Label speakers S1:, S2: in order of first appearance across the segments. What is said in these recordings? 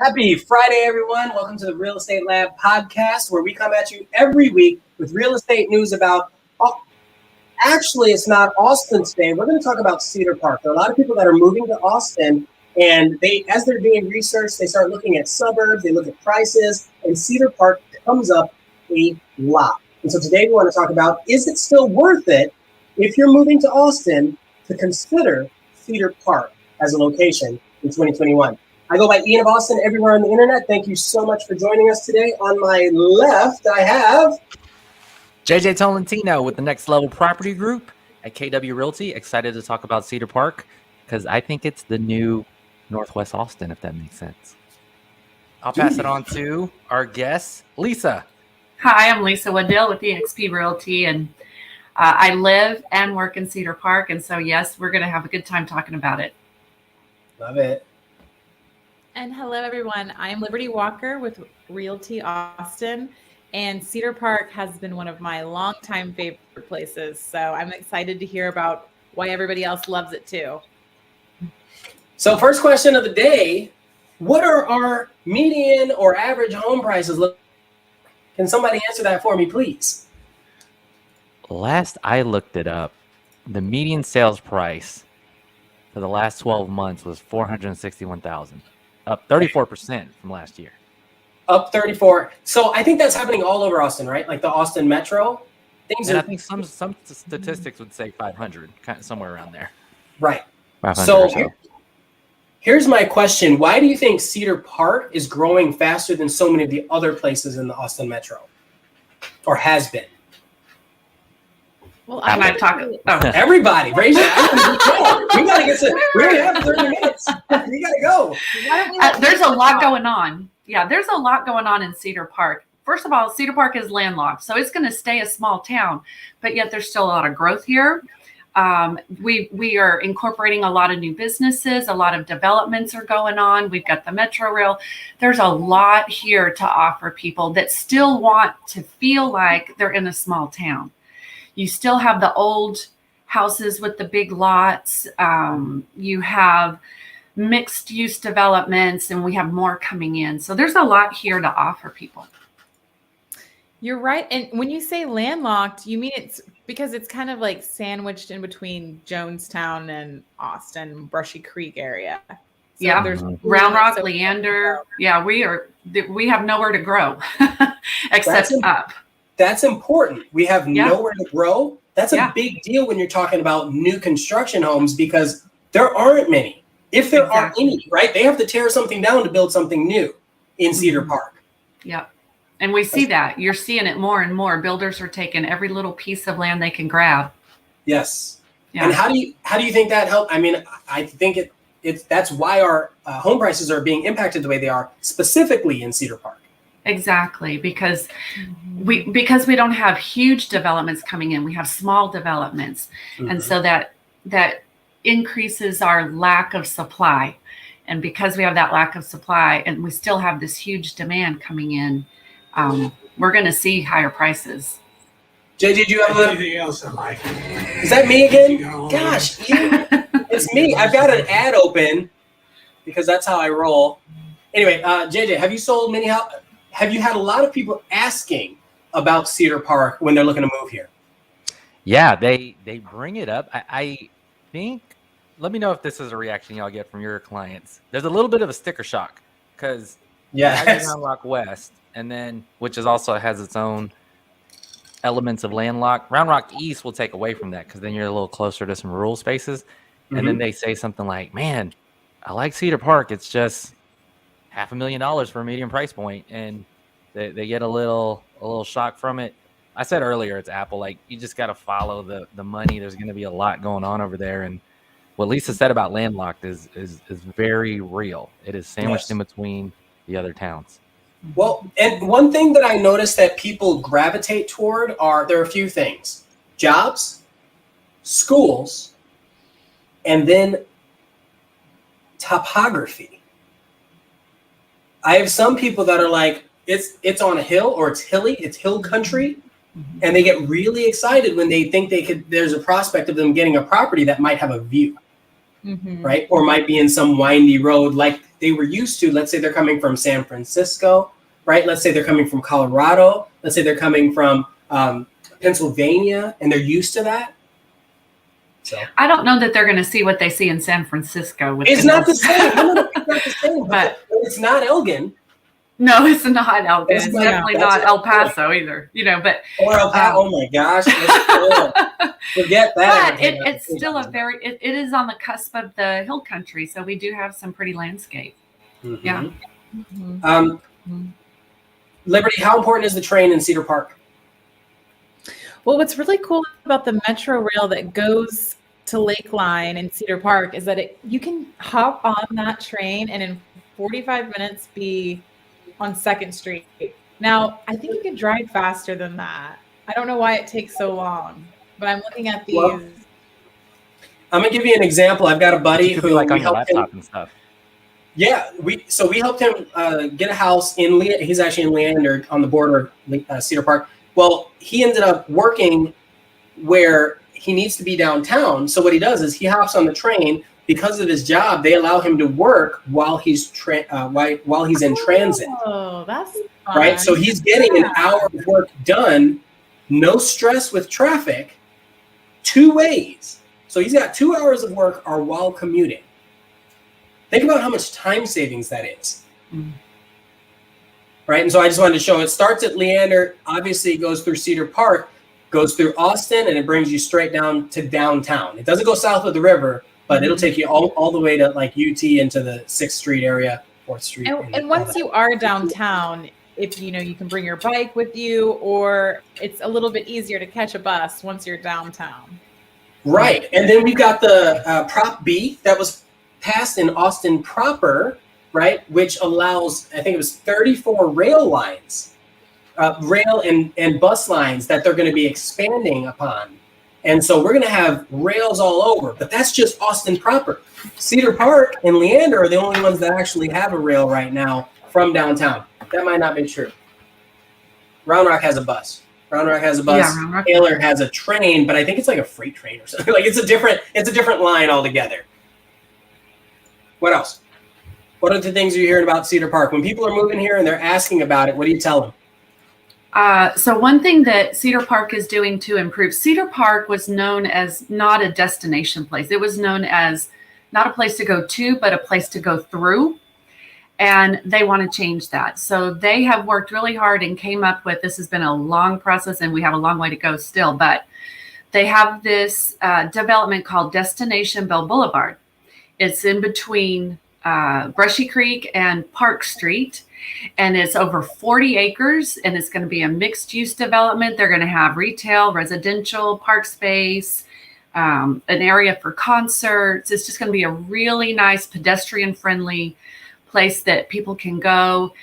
S1: Happy Friday, everyone. Welcome to the Real Estate Lab podcast, where we come at you every week with real estate news about, actually, it's not Austin today. We're going to talk about Cedar Park. There are a lot of people that are moving to Austin, and as they're doing research, they start looking at suburbs, they look at prices, and Cedar Park comes up a lot. And so today we want to talk about, is it still worth it if you're moving to Austin to consider Cedar Park as a location in 2021? I go by ianofAustin everywhere on the internet. Thank you so much for joining us today. On my left, I have
S2: JJ Tolentino with the Next Level Property Group at KW Realty. Excited to talk about Cedar Park because I think it's the new Northwest Austin, if that makes sense. I'll pass it on to our guest, Lisa.
S3: Hi, I'm Lisa Waddell with eXp Realty, and I live and work in Cedar Park. And so, yes, we're going to have a good time talking about it.
S1: Love it.
S4: And hello, everyone. I'm Liberty Walker with Realty Austin, and Cedar Park has been one of my longtime favorite places. So I'm excited to hear about why everybody else loves it too.
S1: So first question of the day, what are our median or average home prices? Can somebody answer that for me, please?
S2: Last I looked it up, the median sales price for the last 12 months was $461,000. Up 34% from last year.
S1: Up 34. So I think that's happening all over Austin, right? Like the Austin Metro.
S2: I think some statistics would say 500, kind of somewhere around there.
S1: Right.
S2: So
S1: here's my question. Why do you think Cedar Park is growing faster than so many of the other places in the Austin Metro? Or has been?
S4: Well,
S1: everybody, raise your hand. We gotta get to. We only have 30 minutes. We gotta go.
S3: There's a lot going on. Yeah, there's a lot going on in Cedar Park. First of all, Cedar Park is landlocked, so it's going to stay a small town, but yet there's still a lot of growth here. We are incorporating a lot of new businesses. A lot of developments are going on. We've got the Metro Rail. There's a lot here to offer people that still want to feel like they're in a small town. You still have the old houses with the big lots. You have mixed use developments, and we have more coming in. So there's a lot here to offer people.
S4: You're right. And when you say landlocked, you mean it's because it's kind of like sandwiched in between Jonestown and Austin, Brushy Creek area. So
S3: yeah,
S4: there's
S3: Round Rock, Leander. Yeah, we have nowhere to grow except up.
S1: That's important. We have nowhere to grow. That's a big deal when you're talking about new construction homes because there aren't many. If there are any, right? They have to tear something down to build something new in Cedar Park.
S3: Yep. And we see that. You're seeing it more and more. Builders are taking every little piece of land they can grab.
S1: Yes.
S3: Yeah.
S1: And how do you think that helped? I mean, I think that's why our home prices are being impacted the way they are, specifically in Cedar Park.
S3: Exactly, because we don't have huge developments coming in. We have small developments. And so that increases our lack of supply. And because we have that lack of supply and we still have this huge demand coming in, we're going to see higher prices.
S1: Jay, did you have
S5: anything else I like?
S1: Is that me again? Gosh, it's me. I've got an ad open because that's how I roll. Anyway, JJ, have you sold many houses? Have you had a lot of people asking about Cedar Park when they're looking to move here?
S2: Yeah, they bring it up. I think, let me know if this is a reaction y'all get from your clients. There's a little bit of a sticker shock because Round Rock West, and then which is also has its own elements of landlocked. Round Rock East will take away from that because then you're a little closer to some rural spaces. And then they say something like, man, I like Cedar Park. It's just $500,000 for a medium price point, and they get a little shock from it. I said earlier it's Apple. Like, you just got to follow the money. There's going to be a lot going on over there, and what Lisa said about landlocked is very real. It is sandwiched in between the other towns.
S1: Well, and one thing that I noticed that people gravitate toward there are a few things: jobs, schools, and then topography. I have some people that are like, it's on a hill or it's hilly, it's hill country. And they get really excited when they think there's a prospect of them getting a property that might have a view. right? Or might be in some windy road like they were used to. Let's say they're coming from San Francisco, right? Let's say they're coming from Colorado. Let's say they're coming from Pennsylvania, and they're used to that. So
S3: I don't know that they're going to see what they see in San Francisco.
S1: It's not the same. No, it's not the same. But it's not Elgin.
S3: No, it's not Elgin. It's definitely not El Paso either.
S1: Or El Paso. Oh my gosh! Forget that.
S3: But it's still it is on the cusp of the hill country, so we do have some pretty landscape.
S1: Mm-hmm.
S3: Yeah.
S1: Mm-hmm. Liberty, how important is the train in Cedar Park?
S4: Well, what's really cool about the Metro Rail that goes to Lakeline in Cedar Park is that you can hop on that train and in 45 minutes be on 2nd Street. Now, I think you can drive faster than that. I don't know why it takes so long, but I'm looking at these.
S1: Well, I'm gonna give you an example. I've got a buddy who
S2: like on your laptop and stuff.
S1: Yeah, we helped him get a house in he's actually in Leander on the border of Cedar Park. Well, he ended up working where he needs to be downtown. So what he does is he hops on the train. Because of his job, they allow him to work while he's while he's in transit.
S4: Oh, that's fun.
S1: Right. So he's getting an hour of work done, no stress with traffic, 2 ways. So he's got 2 hours of work while commuting. Think about how much time savings that is. Right. And so I just wanted to show it starts at Leander, obviously it goes through Cedar Park, goes through Austin, and it brings you straight down to downtown. It doesn't go south of the river, but it'll take you all the way to like UT into the 6th Street area, 4th Street.
S4: And once you are downtown, if you can bring your bike with you, or it's a little bit easier to catch a bus once you're downtown.
S1: Right. And then we've got the Prop B that was passed in Austin proper, right, which allows, I think it was 34 rail lines, rail and bus lines that they're going to be expanding upon. And so we're going to have rails all over, but that's just Austin proper. Cedar Park and Leander are the only ones that actually have a rail right now from downtown. That might not be true. Round Rock has a bus. Yeah, Taylor has a train, but I think it's like a freight train or something. Like it's a different line altogether. What else? What are the things you're hearing about Cedar Park? When people are moving here and they're asking about it, what do you tell them?
S3: So one thing that Cedar Park is doing to improve, Cedar Park was known as not a destination place. It was known as not a place to go to, but a place to go through. And they want to change that. So they have worked really hard and came up with, this has been a long process and we have a long way to go still, but they have this development called Destination Bell Boulevard. It's in between Brushy Creek and Park Street. And it's over 40 acres, and it's going to be a mixed-use development. They're going to have retail, residential, park space, an area for concerts. It's just going to be a really nice pedestrian-friendly place that people can go,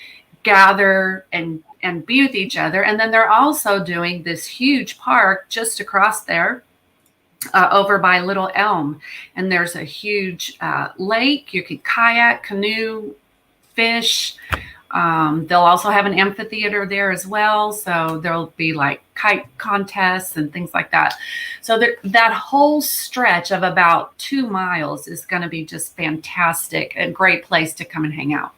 S3: gather, and be with each other. And then they're also doing this huge park just across there over by Little Elm. And there's a huge lake. You could kayak, canoe, fish. They'll also have an amphitheater there as well. So there'll be like kite contests and things like that. So that whole stretch of about 2 miles is going to be just fantastic. A great place to come and hang out.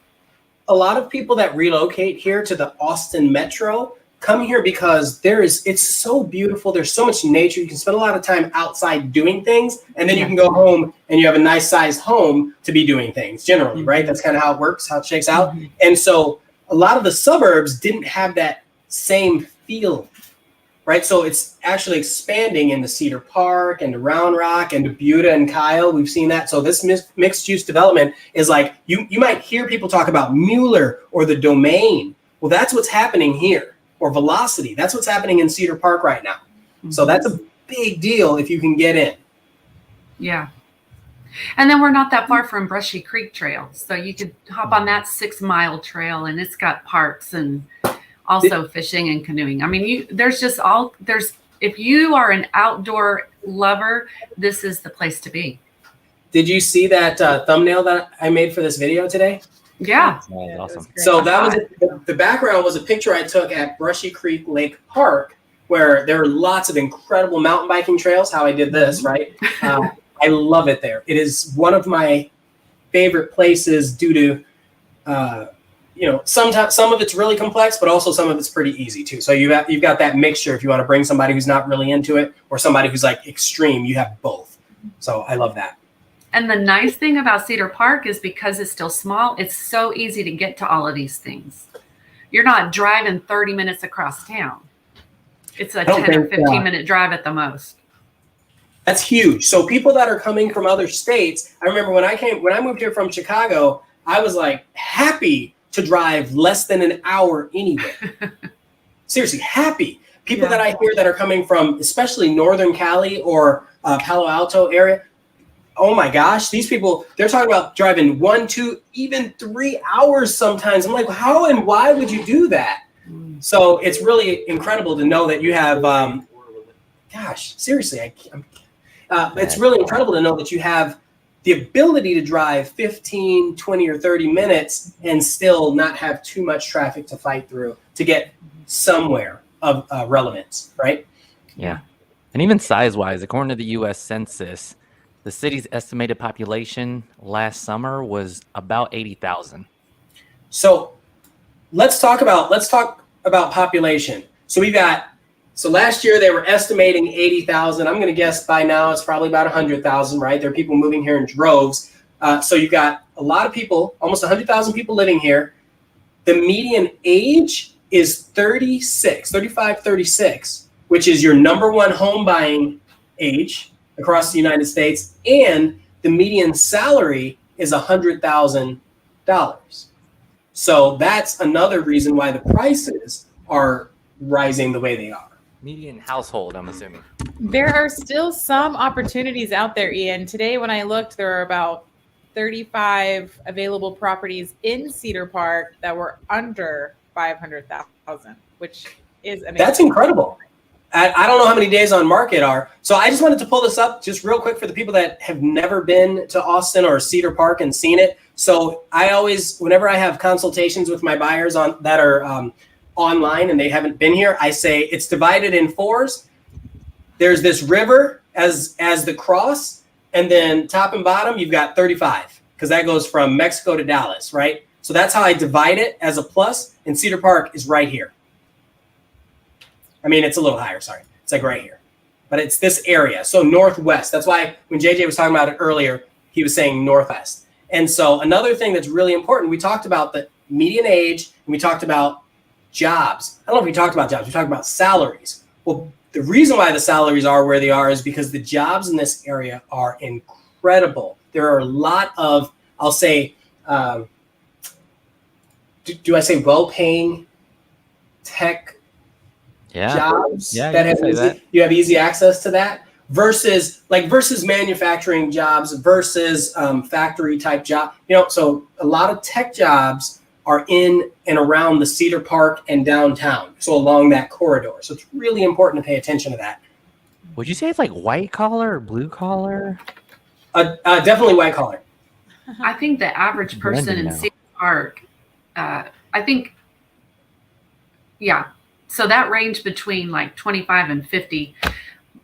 S1: A lot of people that relocate here to the Austin Metro come here because it's so beautiful. There's so much nature. You can spend a lot of time outside doing things, and then you can go home and you have a nice sized home to be doing things generally, right? That's kind of how it works, how it shakes out. And so a lot of the suburbs didn't have that same feel, right? So it's actually expanding into Cedar Park and to Round Rock and to Buda and Kyle. We've seen that. So this mixed use development is like, you might hear people talk about Mueller or the Domain. Well, that's what's happening here. Or Velocity. That's what's happening in Cedar Park right now. So that's a big deal if you can get in.
S3: Yeah. And then we're not that far from Brushy Creek Trail. So you could hop on that 6-mile trail, and it's got parks and also fishing and canoeing. I mean, if you are an outdoor lover, this is the place to be.
S1: Did you see that thumbnail that I made for this video today?
S3: Yeah.
S2: That was awesome.
S1: So that was the background was a picture I took at Brushy Creek Lake Park, where there were lots of incredible mountain biking trails. How I did this, right? I I love it there. It is one of my favorite places due to, sometimes some of it's really complex, but also some of it's pretty easy too. So you've got that mixture. If you want to bring somebody who's not really into it or somebody who's like extreme, you have both. So I love that.
S3: And the nice thing about Cedar Park is because it's still small, it's so easy to get to all of these things. You're not driving 30 minutes across town. It's a 10 or 15 minute drive at the most.
S1: That's huge. So people that are coming from other states, I remember when I moved here from Chicago, I was like happy to drive less than an hour anywhere. Seriously, happy. People that I hear that are coming from, especially Northern Cali or Palo Alto area, oh my gosh, these people, they're talking about driving 1, 2, even 3 hours sometimes. I'm like, how and why would you do that? So it's really incredible to know that you have, seriously, it's really incredible to know that you have the ability to drive 15, 20, or 30 minutes and still not have too much traffic to fight through to get somewhere of relevance, right?
S2: Yeah. And even size-wise, according to the U.S. Census, the city's estimated population last summer was about 80,000.
S1: So let's talk about population. So last year they were estimating 80,000. I'm going to guess by now it's probably about 100,000, right? There are people moving here in droves. So you've got a lot of people, almost 100,000 people living here. The median age is 35, 36, which is your number one home buying age across the United States, and the median salary is $100,000. So that's another reason why the prices are rising the way they are.
S2: Median household, I'm assuming.
S4: There are still some opportunities out there, Ian. Today, when I looked, there are about 35 available properties in Cedar Park that were under 500,000, which is amazing.
S1: That's incredible. I don't know how many days on market are. So I just wanted to pull this up just real quick for the people that have never been to Austin or Cedar Park and seen it. So I always, whenever I have consultations with my buyers that are online and they haven't been here, I say it's divided in 4s. There's this river as the cross, and then top and bottom, you've got 35 because that goes from Mexico to Dallas, right? So that's how I divide it as a plus, and Cedar Park is right here. I mean, it's a little higher, sorry. It's like right here. But it's this area, so northwest. That's why when JJ was talking about it earlier, he was saying northwest. And so another thing that's really important, we talked about the median age, and we talked about jobs. I don't know if we talked about jobs. We talked about salaries. Well, the reason why the salaries are where they are is because the jobs in this area are incredible. There are a lot of, I'll say, do I say well-paying tech jobs that you have easy access to that versus manufacturing jobs versus factory type job. So a lot of tech jobs are in and around the Cedar Park and downtown. So along that corridor. So it's really important to pay attention to that.
S2: Would you say it's like white collar or blue collar?
S1: Definitely white collar.
S3: I think the average person in Cedar Park, so that range between like 25 and 50,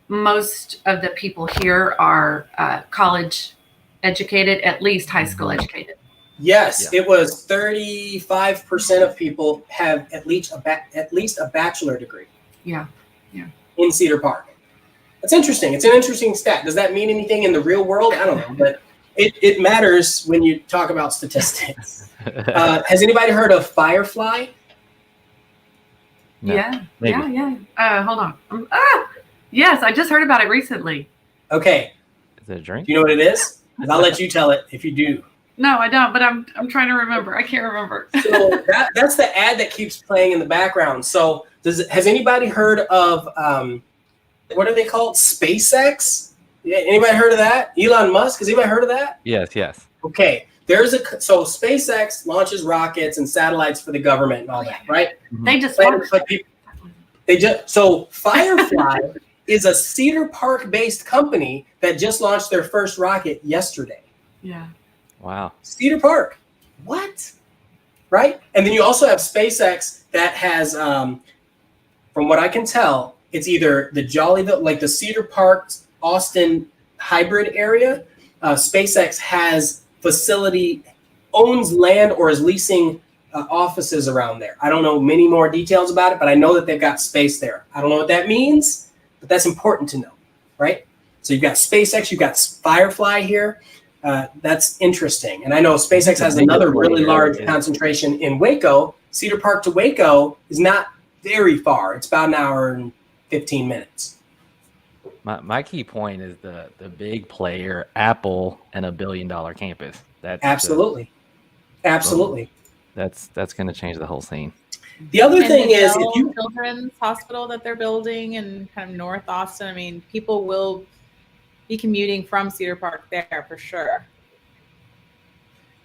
S3: most of the people here are college educated, at least high school educated.
S1: Yes, It was 35% of people have at least a bachelor degree.
S3: Yeah.
S1: In Cedar Park. That's interesting. It's an interesting stat. Does that mean anything in the real world? I don't know, but it matters when you talk about statistics. Has anybody heard of Firefly?
S2: No,
S3: yeah.
S2: maybe.
S3: Yeah. Hold on. Yes, I just heard about it recently.
S1: Okay.
S2: Is it a drink?
S1: Do you know what it is? I'll let you tell it if you do.
S3: No, I don't, but I'm trying to remember. I can't remember.
S1: So that's the ad that keeps playing in the background. So has anybody heard of what are they called? SpaceX? Yeah, anybody heard of that? Elon Musk? Has anybody heard of that?
S2: Yes.
S1: Okay. So SpaceX launches rockets and satellites for the government and all that, right?
S3: They just
S1: so Firefly is a Cedar Park based company that just launched their first rocket yesterday.
S3: Yeah.
S2: Wow.
S1: Cedar Park. What? Right? And then you also have SpaceX that has, from what I can tell, it's either the Jollyville, like the Cedar Park, Austin hybrid area. SpaceX owns land or is leasing offices around there. I don't know many more details about it, but I know that they've got space there. I don't know what that means, but that's important to know, right? So you've got SpaceX, you've got Firefly here. That's interesting. And I know SpaceX has another really large concentration in Waco. Cedar Park to Waco is not very far. It's about an hour and 15 minutes.
S2: My key point is the big player, Apple, and $1 billion campus. That's
S1: absolutely.
S2: That's going to change the whole scene.
S1: The other thing is,
S4: if you children's hospital that they're building in kind of North Austin, I mean, people will be commuting from Cedar Park there for sure.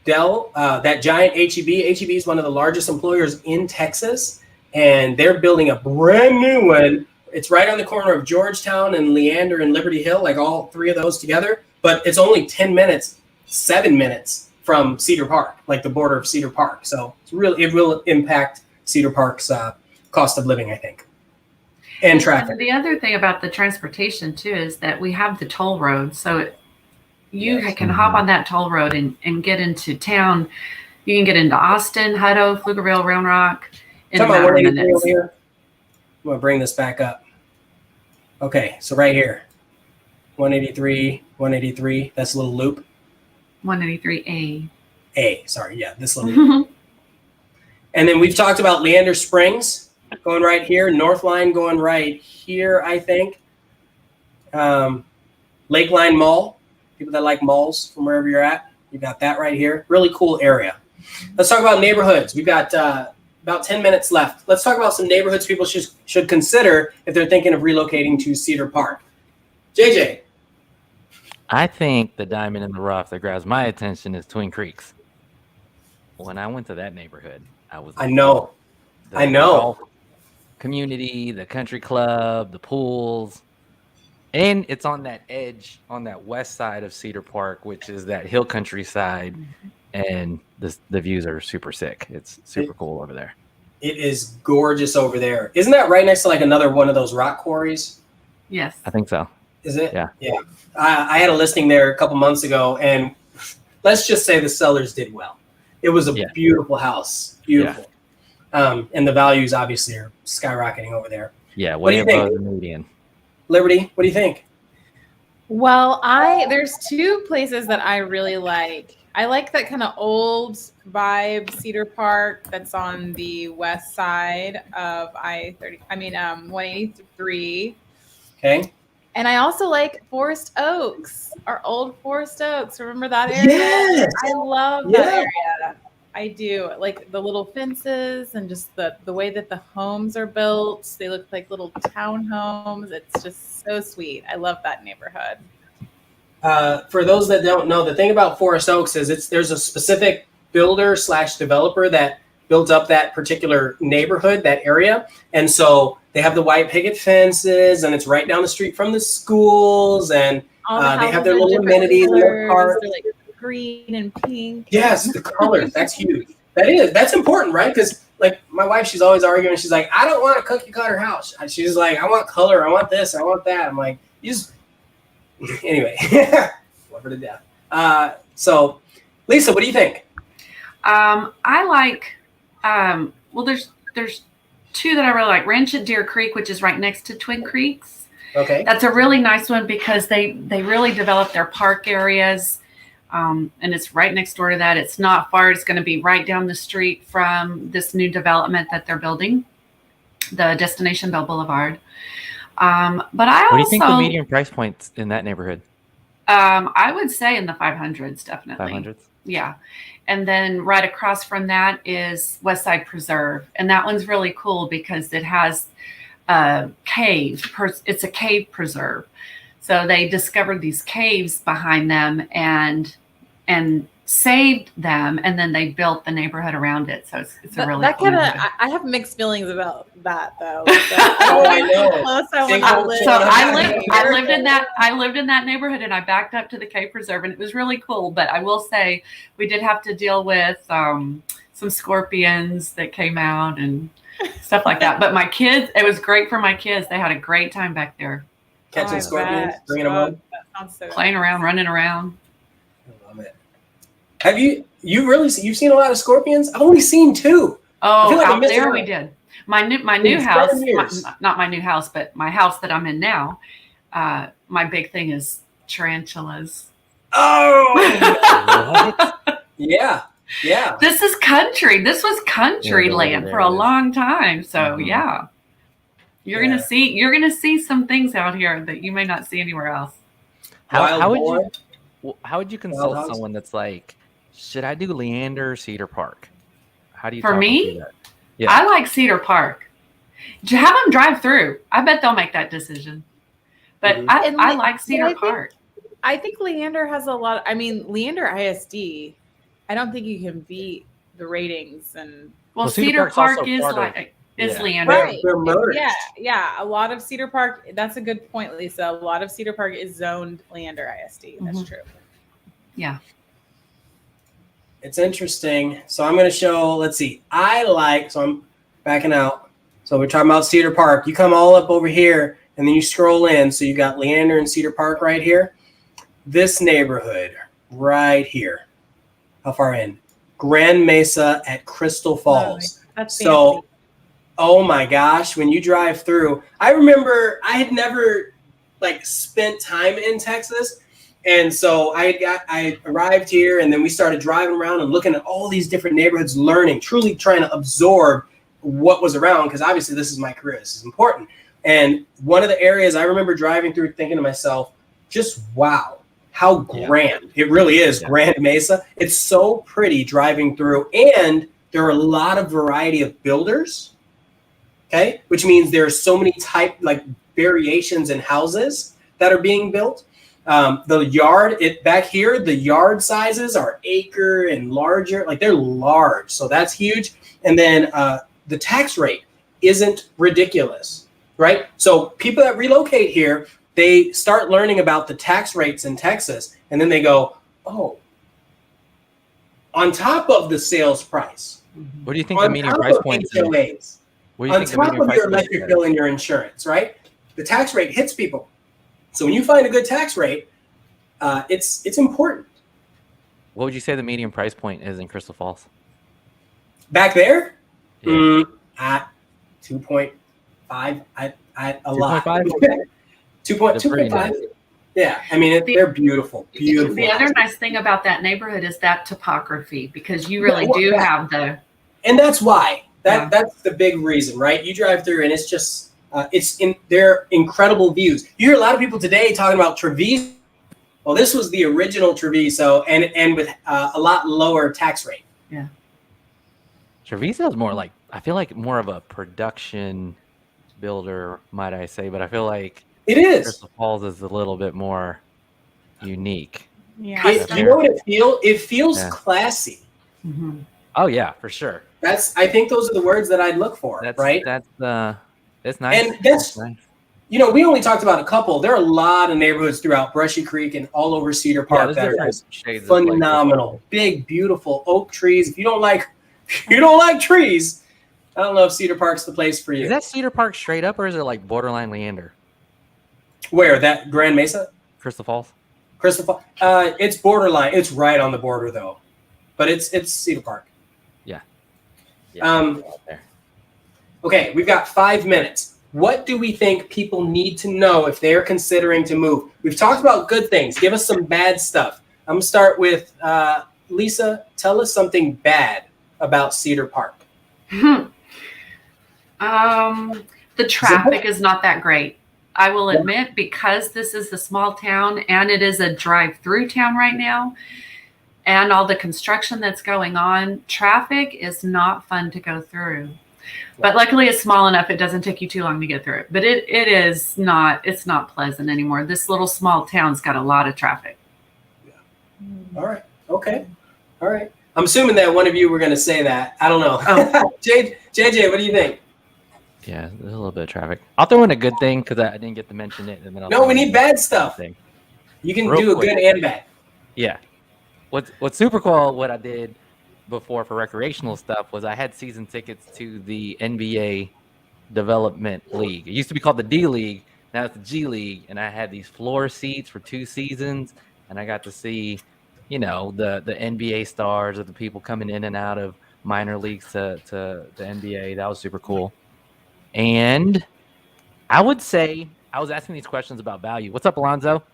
S1: Dell, that giant HEB is one of the largest employers in Texas, and they're building a brand new one. It's right on the corner of Georgetown and Leander and Liberty Hill, like all three of those together. But it's only 7 minutes from Cedar Park, like the border of Cedar Park. So it will impact Cedar Park's cost of living, I think, and traffic.
S3: And the other thing about the transportation too is that we have the toll road, so you can hop on that toll road and get into town. You can get into Austin, Hutto, Pflugerville, Round Rock in a matter of minutes.
S1: Here. I'm going to bring this back up. Okay, so right here, 183, that's a little loop.
S3: 183A.
S1: Sorry, yeah, this little loop. And then we've talked about Leander Springs going right here, North Line going right here, I think. Lakeline Mall, people that like malls from wherever you're at, you got that right here. Really cool area. Let's talk about neighborhoods. We've got about 10 minutes left. Let's talk about some neighborhoods people should consider if they're thinking of relocating to Cedar Park. JJ.
S2: I think the diamond in the rough that grabs my attention is Twin Creeks. When I went to that neighborhood, I know. The community, the country club, the pools, and it's on that edge, on that west side of Cedar Park, which is that hill countryside, and the views are super sick. It's super cool over there.
S1: It is gorgeous over there. Isn't that right next to like another one of those rock quarries?
S3: Yes,
S2: I think so.
S1: Is it?
S2: Yeah.
S1: I had a listing there a couple months ago, and let's just say the sellers did well. It was a beautiful house, beautiful. Yeah. And the values obviously are skyrocketing over there.
S2: Yeah, way above the median.
S1: Liberty, what do you think?
S4: Well, there's two places that I really like. I like that kind of old vibe Cedar Park that's on the west side of 183.
S1: Okay.
S4: And I also like Forest Oaks, our old Forest Oaks. Remember that area?
S1: Yes.
S4: I love that area. I do. Like the little fences and just the way that the homes are built. They look like little townhomes. It's just so sweet. I love that neighborhood.
S1: For those that don't know, the thing about Forest Oaks is there's a specific builder/developer that built up that particular neighborhood, that area. And so they have the white picket fences, and it's right down the street from the schools, and they have their little amenities in their park.
S4: They're like green and pink.
S1: Yes, the colors. That's huge. That's important, right? Because like my wife, she's always arguing. She's like, I don't want a cookie cutter house. She's like, I want color. I want this. I want that. I'm like, anyway, love her to death. So, Lisa, what do you think?
S3: I like. Well, there's two that I really like. Ranch at Deer Creek, which is right next to Twin Creeks.
S1: Okay.
S3: That's a really nice one because they really develop their park areas. And it's right next door to that. It's not far. It's going to be right down the street from this new development that they're building, the Destination Bell Boulevard. But what
S2: do you think the median price points in that neighborhood?
S3: I would say in the 500s, definitely.
S2: 500s? Yeah.
S3: And then right across from that is Westside Preserve. And that one's really cool because it has a cave. It's a cave preserve. So they discovered these caves behind them and saved them, and then they built the neighborhood around it. So it's a really cool neighborhood.
S4: I have mixed feelings about that though.
S1: So, I know.
S3: I lived in that neighborhood, and I backed up to the cave preserve, and it was really cool. But I will say we did have to deal with some scorpions that came out and stuff like that. But my kids, it was great for my kids. They had a great time back there.
S1: Catching scorpions, bringing them home.
S4: Sounds so
S3: playing around, running around.
S1: I love it. Have you've seen a lot of scorpions? I've only seen 2.
S3: Oh,
S1: like
S3: out there we did. My new house, not my new house, but my house that I'm in now. My big thing is tarantulas.
S1: Oh, what? Yeah.
S3: This is country. This was country land for a long time. So yeah, you're gonna see some things out here that you may not see anywhere else.
S2: How would you consult someone that's like, should I do Leander or Cedar Park? How do you?
S3: For me,
S2: that? Yeah.
S3: I like Cedar Park. Have them drive through. I bet they'll make that decision. But I like Cedar Park.
S4: I think Leander has a lot. Leander ISD. I don't think you can beat the ratings and.
S3: Well, Cedar Park is Leander.
S4: Right. Yeah. A lot of Cedar Park. That's a good point, Lisa. A lot of Cedar Park is zoned Leander ISD. That's true.
S3: Yeah.
S1: It's interesting. So I'm going to show, let's see. So I'm backing out. So we're talking about Cedar Park. You come all up over here and then you scroll in. So you got Leander and Cedar Park right here. This neighborhood right here. How far in? Grand Mesa at Crystal Falls.
S4: That's
S1: so
S4: fancy.
S1: Oh my gosh, when you drive through, I remember I had never spent time in Texas. And so I arrived here and then we started driving around and looking at all these different neighborhoods, learning, truly trying to absorb what was around, because obviously this is my career. This is important. And one of the areas I remember driving through thinking to myself, just wow, how grand. It really is Grand Mesa. It's so pretty driving through. And there are a lot of variety of builders, okay? Which means there are so many variations in houses that are being built. The yard, back here, the yard sizes are acre and larger, they're large. So that's huge. And then the tax rate isn't ridiculous, right? So people that relocate here, they start learning about the tax rates in Texas. And then they go, oh, on top of the sales price.
S2: What do you think the median price point is?
S1: On top of your electric bill and your insurance, right? The tax rate hits people. So when you find a good tax rate, it's important.
S2: What would you say the median price point is in Crystal Falls?
S1: Back there? At 2.5. A lot. 2.5. Yeah, they're beautiful. Beautiful.
S3: The other nice thing about that neighborhood is that topography, because you really do have the.
S1: And that's why. That's the big reason, right? You drive through and it's just. They're incredible views. You hear a lot of people today talking about Treviso. Well, this was the original Treviso, and with a lot lower tax rate.
S3: Yeah.
S2: Treviso is more I feel like more of a production builder, might I say, but I feel like
S1: it is.
S2: Crystal Falls is a little bit more unique.
S4: Yeah.
S1: You know what it feels? It feels classy.
S3: Mm-hmm.
S2: Oh yeah, for sure.
S1: I think those are the words that I'd look for, right?
S2: It's nice.
S1: And that's nice. We only talked about a couple. There are a lot of neighborhoods throughout Brushy Creek and all over Cedar Park that are phenomenal. Big, beautiful oak trees. If you don't like trees, I don't know if Cedar Park's the place for you.
S2: Is that Cedar Park straight up, or is it borderline Leander?
S1: Where? That Grand Mesa?
S2: Crystal Falls?
S1: Crystal Falls. It's borderline. It's right on the border though. But it's Cedar Park.
S2: Yeah.
S1: Okay, we've got 5 minutes. What do we think people need to know if they're considering to move? We've talked about good things. Give us some bad stuff. I'm going to start with Lisa. Tell us something bad about Cedar Park.
S3: The traffic is not that great. I will admit, because this is a small town and it is a drive-through town right now, and all the construction that's going on, traffic is not fun to go through. But luckily it's small enough, it doesn't take you too long to get through it. But it's not pleasant anymore. This little small town's got a lot of traffic.
S1: Yeah. All right. Okay. All right. I'm assuming that one of you were going to say that. I don't know. Oh. JJ, what do you think?
S2: Yeah, there's a little bit of traffic. I'll throw in a good thing because I didn't get to mention it. And then
S1: we need bad stuff. You can do a good and bad.
S2: Yeah. What's super cool, what I did before for recreational stuff, was I had season tickets to the NBA Development League. It used to be called the D League, Now it's the G League, and I had these floor seats for 2 seasons, and I got to see, the NBA stars or the people coming in and out of minor leagues to the NBA. That was super cool. And I would say I was asking these questions about value. What's up, Alonzo?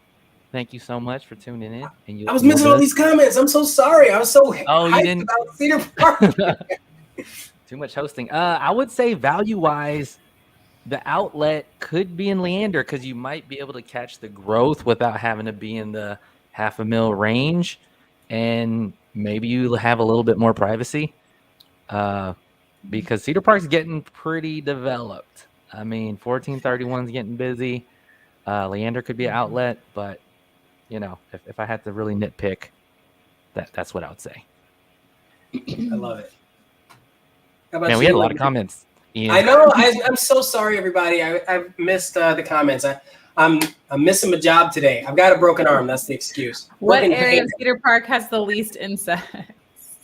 S2: Thank you so much for tuning in. And
S1: I was missing all these comments. I'm so sorry. I was so hyped about Cedar Park.
S2: Too much hosting. I would say value-wise, the outlet could be in Leander because you might be able to catch the growth without having to be in the $500,000 range, and maybe you have a little bit more privacy because Cedar Park's getting pretty developed. I mean, 1431's getting busy. Leander could be an outlet, but if I had to really nitpick, that's what I would say.
S1: I love it.
S2: Man, we had a lot of comments. Ian.
S1: I know. I'm so sorry, everybody. I've missed the comments. I'm missing my job today. I've got a broken arm. That's the excuse.
S4: What area of Cedar Park has the least insects?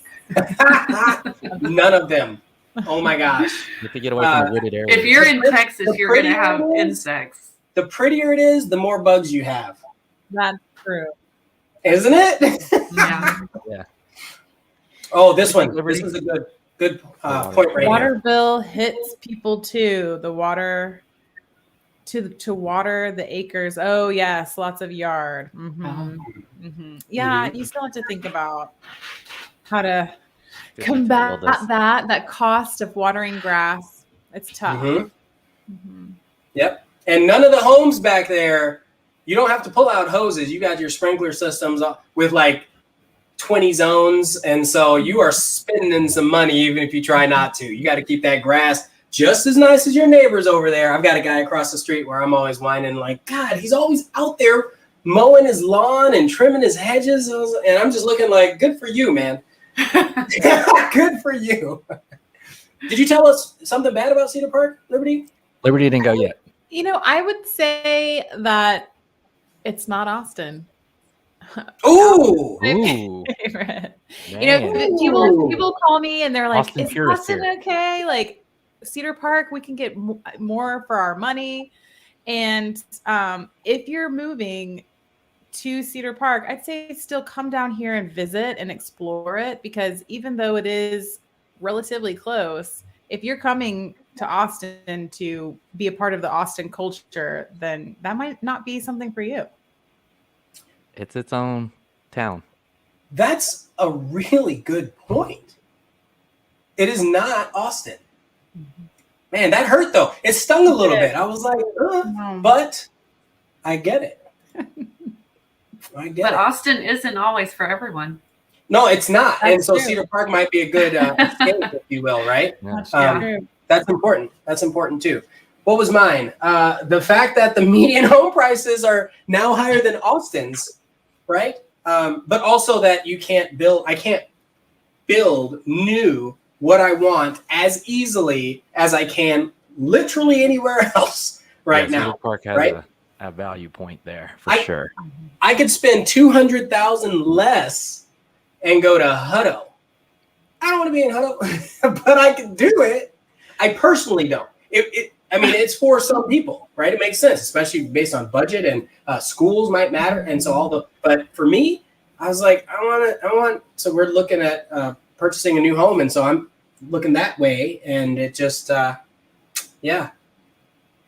S1: None of them. Oh my gosh.
S2: You have to get away from the wooded area.
S3: If you're in Texas, you're going to have insects.
S1: The prettier it is, the more bugs you have.
S4: That's true.
S1: Isn't it?
S2: Yeah.
S1: Oh, this one. This is a good point right
S4: Water
S1: here.
S4: bill hits people too. The water to water the acres. Oh yes, lots of yard. Yeah, you still have to think about how to combat that cost of watering grass. It's tough.
S1: Yep. And none of the homes back there, you don't have to pull out hoses. You got your sprinkler systems with like 20 zones, and so you are spending some money even if you try not to. You got to keep that grass just as nice as your neighbors over there. I've got a guy across the street where I'm always whining like, God, he's always out there mowing his lawn and trimming his hedges, and I'm just looking like, good for you, man. Good for you. Did you tell us something bad about Cedar Park, Liberty?
S2: Liberty didn't go yet.
S4: I would say that it's not Austin.
S1: Ooh.
S4: Favorite. People call me and they're like, "Is Austin okay? Like Cedar Park, we can get more for our money." And if you're moving to Cedar Park, I'd say still come down here and visit and explore it, because even though it is relatively close, if you're coming to Austin to be a part of the Austin culture, then that might not be something for you.
S2: It's its own town.
S1: That's a really good point. It is not Austin. Man, that hurt though. It stung a little bit. I was like, but I get it.
S3: But Austin isn't always for everyone.
S1: No, it's not.
S4: That's
S1: and so
S4: true.
S1: Cedar Park might be a good escape, if you will, right? That's important. That's important too. What was mine? The fact that the median home prices are now higher than Austin's, right? But also that I can't build new what I want as easily as I can literally anywhere else now.
S2: Cedar Park has a value point there for sure.
S1: I could spend $200,000 less and go to Hutto. I don't want to be in Hutto, but I can do it. I personally don't. It's for some people, right? It makes sense, especially based on budget and schools might matter. And so but for me, I was like, so we're looking at purchasing a new home. And so I'm looking that way, and it just,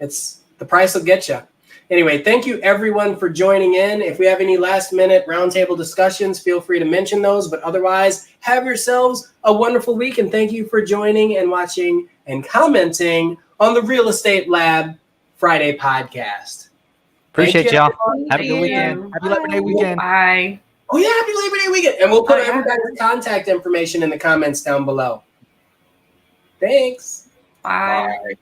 S1: it's the price will get you. Anyway, thank you everyone for joining in. If we have any last minute roundtable discussions, feel free to mention those. But otherwise, have yourselves a wonderful week. And thank you for joining and watching and commenting on the Real Estate Lab Friday podcast.
S2: Appreciate y'all. Have a good weekend. Happy Labor Day weekend.
S3: Bye.
S1: Oh yeah, happy Labor Day weekend. And we'll put everybody's contact information in the comments down below. Thanks.
S3: Bye.
S1: Bye.